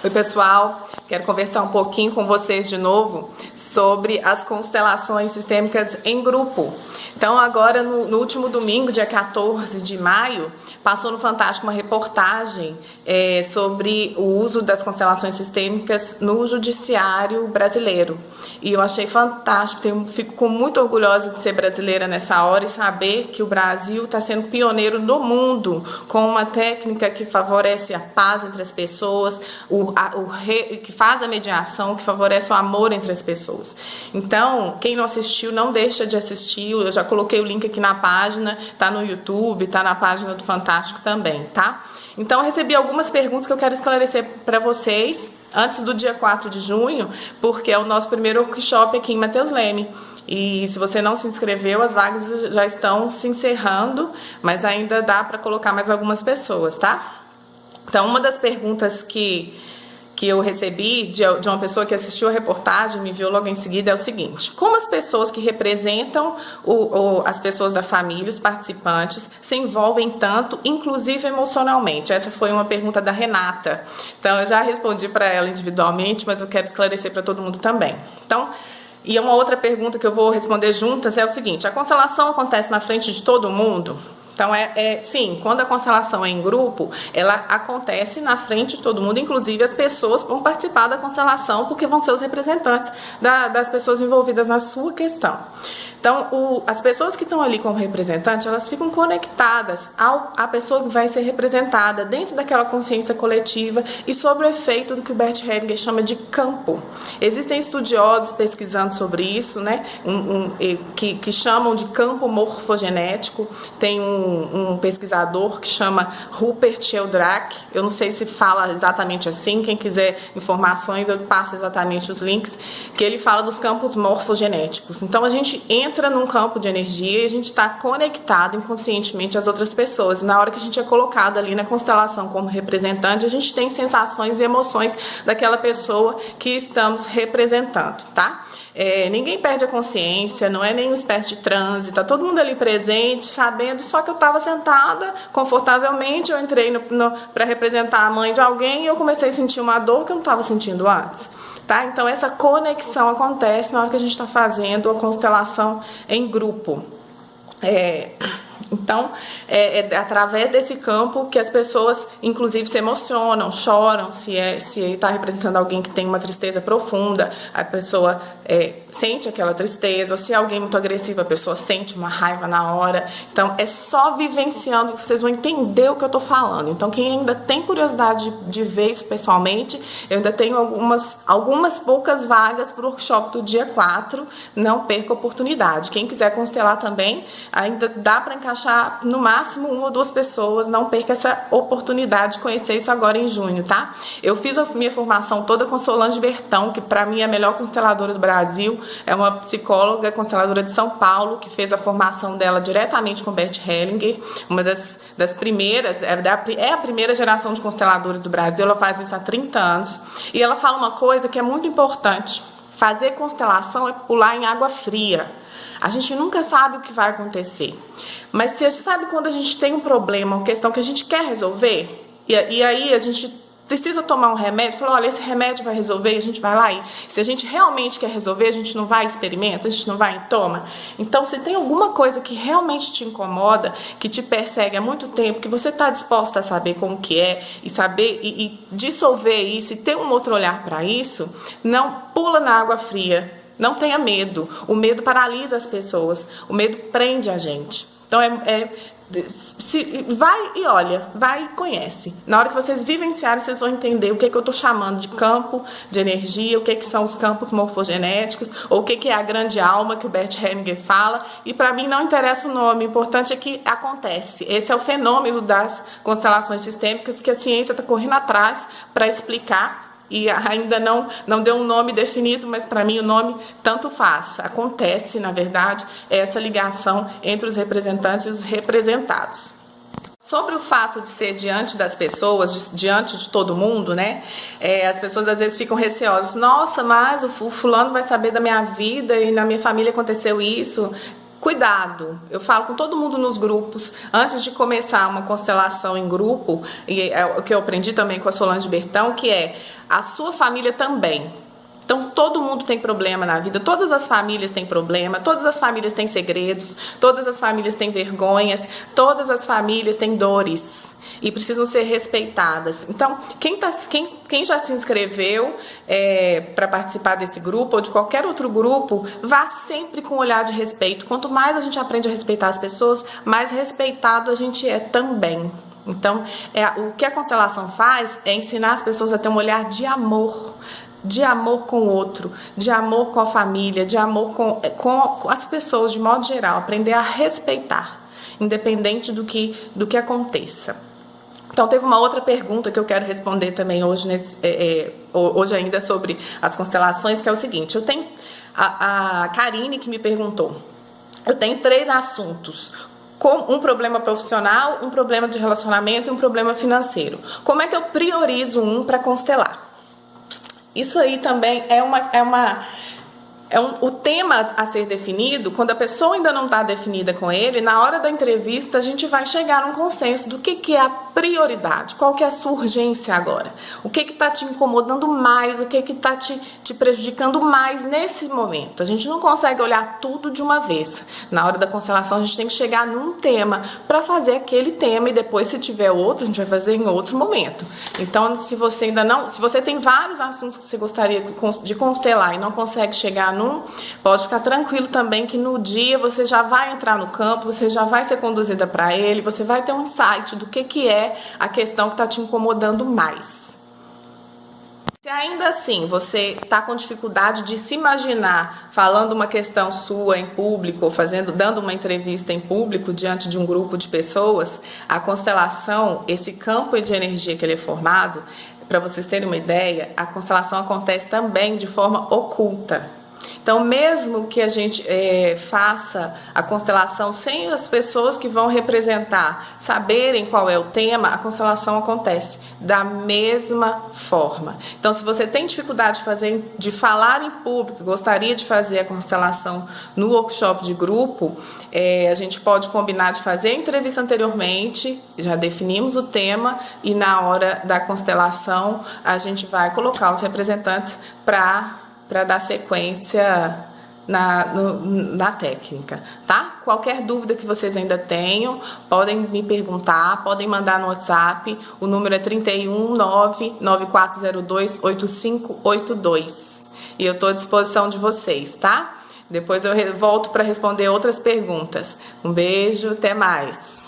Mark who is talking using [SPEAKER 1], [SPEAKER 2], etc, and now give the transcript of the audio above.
[SPEAKER 1] Oi pessoal, quero conversar um pouquinho com vocês de novo sobre as constelações sistêmicas em grupo. Então agora no último domingo, dia 14 de maio, passou no Fantástico uma reportagem sobre o uso das constelações sistêmicas no judiciário brasileiro. E eu achei fantástico, fico muito orgulhosa de ser brasileira nessa hora e saber que o Brasil está sendo pioneiro no mundo com uma técnica que favorece a paz entre as pessoas, que faz a mediação, que favorece o amor entre as pessoas. Então, quem não assistiu, não deixa de assistir. Eu já coloquei o link aqui na página, tá no YouTube, tá na página do Fantástico também, tá? Então, eu recebi algumas perguntas que eu quero esclarecer para vocês antes do dia 4 de junho, porque é o nosso primeiro workshop aqui em Matheus Leme. E se você não se inscreveu, as vagas já estão se encerrando, mas ainda dá para colocar mais algumas pessoas, tá? Então, uma das perguntas que eu recebi de uma pessoa que assistiu a reportagem, me viu logo em seguida, é o seguinte: como as pessoas que representam as pessoas da família, os participantes, se envolvem tanto, inclusive emocionalmente? Essa foi uma pergunta da Renata. Então, eu já respondi para ela individualmente, mas eu quero esclarecer para todo mundo também. Então, e uma outra pergunta que eu vou responder juntas é o seguinte: a constelação acontece na frente de todo mundo? Então, sim, quando a constelação é em grupo, ela acontece na frente de todo mundo, inclusive as pessoas vão participar da constelação, porque vão ser os representantes das pessoas envolvidas na sua questão. Então, as pessoas que estão ali como representantes, elas ficam conectadas à pessoa que vai ser representada dentro daquela consciência coletiva e sobre o efeito do que o Bert Hellinger chama de campo. Existem estudiosos pesquisando sobre isso, né, que chamam de campo morfogenético. Tem um pesquisador que chama Rupert Sheldrake, eu não sei se fala exatamente assim, quem quiser informações eu passo exatamente os links, que ele fala dos campos morfogenéticos. Então, a gente entra num campo de energia e a gente está conectado inconscientemente às outras pessoas. Na hora que a gente é colocado ali na constelação como representante, a gente tem sensações e emoções daquela pessoa que estamos representando, tá? Ninguém perde a consciência, não é nenhuma espécie de transe, tá todo mundo ali presente, sabendo, só que eu estava sentada confortavelmente, eu entrei para representar a mãe de alguém e eu comecei a sentir uma dor que eu não estava sentindo antes. Tá? Então, essa conexão acontece na hora que a gente está fazendo a constelação em grupo. Então, é através desse campo que as pessoas, inclusive, se emocionam, choram, se está representando alguém que tem uma tristeza profunda, a pessoa sente aquela tristeza, ou se é alguém muito agressivo, a pessoa sente uma raiva na hora. Então, é só vivenciando que vocês vão entender o que eu estou falando. Então, quem ainda tem curiosidade de ver isso pessoalmente, eu ainda tenho algumas poucas vagas para o workshop do dia 4, não perca a oportunidade. Quem quiser constelar também, ainda dá para encaixar no máximo 1 ou 2 pessoas, não perca essa oportunidade de conhecer isso agora em junho, tá? Eu fiz a minha formação toda com Solange Bertão, que para mim é a melhor consteladora do Brasil, é uma psicóloga consteladora de São Paulo, que fez a formação dela diretamente com Bert Hellinger, uma das primeiras, é a primeira geração de consteladores do Brasil, ela faz isso há 30 anos, e ela fala uma coisa que é muito importante: fazer constelação é pular em água fria. A gente nunca sabe o que vai acontecer. Mas você sabe quando a gente tem um problema, uma questão que a gente quer resolver, e aí a gente precisa tomar um remédio, fala, olha, esse remédio vai resolver, e a gente vai lá e se a gente realmente quer resolver, a gente não vai e experimenta, a gente não vai e toma. Então, se tem alguma coisa que realmente te incomoda, que te persegue há muito tempo, que você está disposta a saber como que é, e saber e dissolver isso, e ter um outro olhar para isso, não pula na água fria. Não tenha medo. O medo paralisa as pessoas. O medo prende a gente. Então, vai e olha, vai e conhece. Na hora que vocês vivenciarem, vocês vão entender o que eu estou chamando de campo de energia, o que são os campos morfogenéticos, ou o que é a grande alma que o Bert Hellinger fala. E para mim não interessa o nome, o importante é que acontece. Esse é o fenômeno das constelações sistêmicas que a ciência está correndo atrás para explicar. E ainda não deu um nome definido, mas para mim o nome tanto faz. Acontece, na verdade, essa ligação entre os representantes e os representados. Sobre o fato de ser diante das pessoas, diante de todo mundo, né? As pessoas às vezes ficam receosas. Nossa, mas o fulano vai saber da minha vida e na minha família aconteceu isso. cuidado. Eu falo com todo mundo nos grupos, antes de começar uma constelação em grupo, e é o que eu aprendi também com a Solange Bertão, que é a sua família também. Então, todo mundo tem problema na vida, todas as famílias têm problema, todas as famílias têm segredos, todas as famílias têm vergonhas, todas as famílias têm dores e precisam ser respeitadas. Então, quem já se inscreveu para participar desse grupo ou de qualquer outro grupo, vá sempre com um olhar de respeito. Quanto mais a gente aprende a respeitar as pessoas, mais respeitado a gente é também. Então, o que a constelação faz é ensinar as pessoas a ter um olhar de amor com o outro, de amor com a família, de amor com as pessoas de modo geral, aprender a respeitar, independente do que aconteça. Então, teve uma outra pergunta que eu quero responder também hoje, hoje ainda sobre as constelações, que é o seguinte: eu tenho a Karine que me perguntou, eu tenho 3 assuntos, com um problema profissional, um problema de relacionamento e um problema financeiro. Como é que eu priorizo um para constelar? Isso aí também o tema a ser definido. Quando a pessoa ainda não está definida com ele, na hora da entrevista a gente vai chegar num consenso do que é a prioridade, qual que é a sua urgência agora, o que está te incomodando mais, o que está te prejudicando mais nesse momento. A gente não consegue olhar tudo de uma vez. Na hora da constelação a gente tem que chegar num tema para fazer aquele tema, e depois, se tiver outro, a gente vai fazer em outro momento. Então, se você tem vários assuntos que você gostaria de constelar e não consegue chegar pode ficar tranquilo também que no dia você já vai entrar no campo, você já vai ser conduzida para ele, você vai ter um insight do que é a questão que está te incomodando mais. Se ainda assim você está com dificuldade de se imaginar falando uma questão sua em público, ou dando uma entrevista em público diante de um grupo de pessoas, a constelação, esse campo de energia que ele é formado, para vocês terem uma ideia, a constelação acontece também de forma oculta. Então, mesmo que a gente faça a constelação sem as pessoas que vão representar saberem qual é o tema, a constelação acontece da mesma forma. Então, se você tem dificuldade de falar em público, gostaria de fazer a constelação no workshop de grupo, a gente pode combinar de fazer a entrevista anteriormente, já definimos o tema, e na hora da constelação a gente vai colocar os representantes para dar sequência na técnica, tá? Qualquer dúvida que vocês ainda tenham, podem me perguntar, podem mandar no WhatsApp, o número é 31994028582, e eu estou à disposição de vocês, tá? Depois eu volto para responder outras perguntas. Um beijo, até mais!